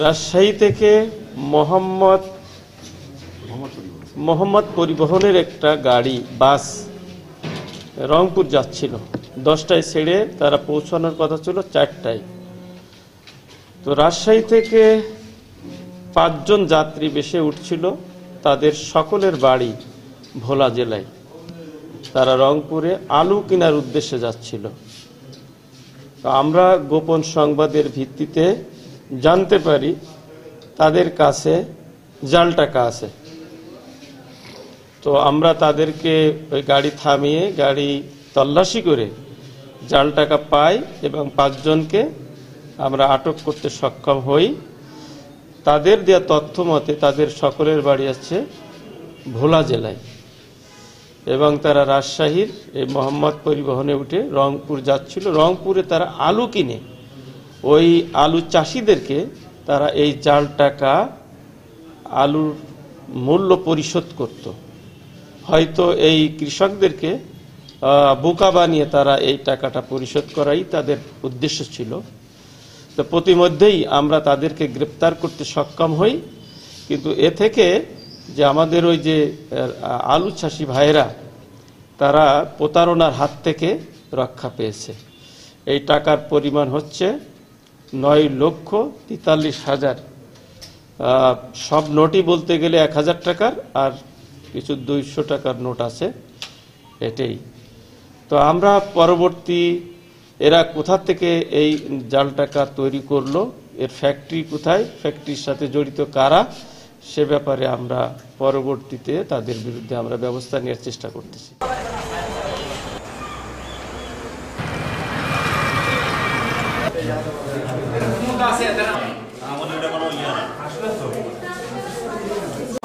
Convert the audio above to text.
রাজশাহী থেকে মোহাম্মদ পরিবহনের একটা গাড়ি বাস রংপুর যাচ্ছিল। 10টায় ছেড়ে তারা পৌঁছানোর কথা ছিল 4টায়। তো রাজশাহী থেকে 5 জন যাত্রী বেশে উঠছিল, তাদের সকলের বাড়ি ভোলা জেলায়। তারা রংপুরে আলু কেনার উদ্দেশ্যে যাচ্ছিল। তো আমরা গোপন সংবাদের ভিত্তিতে জানতে পারি তাদের কাছে জাল টাকা আছে। তো আমরা তাদেরকে ওই গাড়ি থামিয়ে গাড়ি তল্লাশি করে জাল টাকা পাই এবং 5 জনকে আমরা আটক করতে সক্ষম হই। তাদের দেওয়া তথ্য মতে তাদের সকলের বাড়ি আছে ভোলা জেলায় এবং তারা রাজশাহীর এই মোহাম্মদ পরিবহনে উঠে রংপুর যাচ্ছিল। রংপুরে তারা আলু কিনে ওই আলু চাষিদেরকে তারা এই জাল টাকা আলুর মূল্য পরিশোধ করত। হয়তো এই কৃষকদেরকে বোকা বানিয়ে তারা এই টাকাটা পরিশোধ করাই তাদের উদ্দেশ্য ছিল। তো প্রতিমধ্যেই আমরা তাদেরকে গ্রেপ্তার করতে সক্ষম হই। কিন্তু এ থেকে যে আমাদের ওই যে আলু চাষি ভাইয়েরা তারা প্রতারণার হাত থেকে রক্ষা পেয়েছে। এই টাকার পরিমাণ হচ্ছে 9,43,000। সব নোটই বলতে গেলে 1000 টাকার আর কিছু 200 টাকার নোট আছে, এটাই। তো আমরা পরবর্তী এরা কোথা থেকে এই জাল টাকা তৈরি করলো, এর ফ্যাক্টরি কোথায়, ফ্যাক্টরির সাথে জড়িত কারা, সে ব্যাপারে আমরা পরবর্তীতে তাদের বিরুদ্ধে আমরা ব্যবস্থা নেওয়ার চেষ্টা করতেছি। আমাদের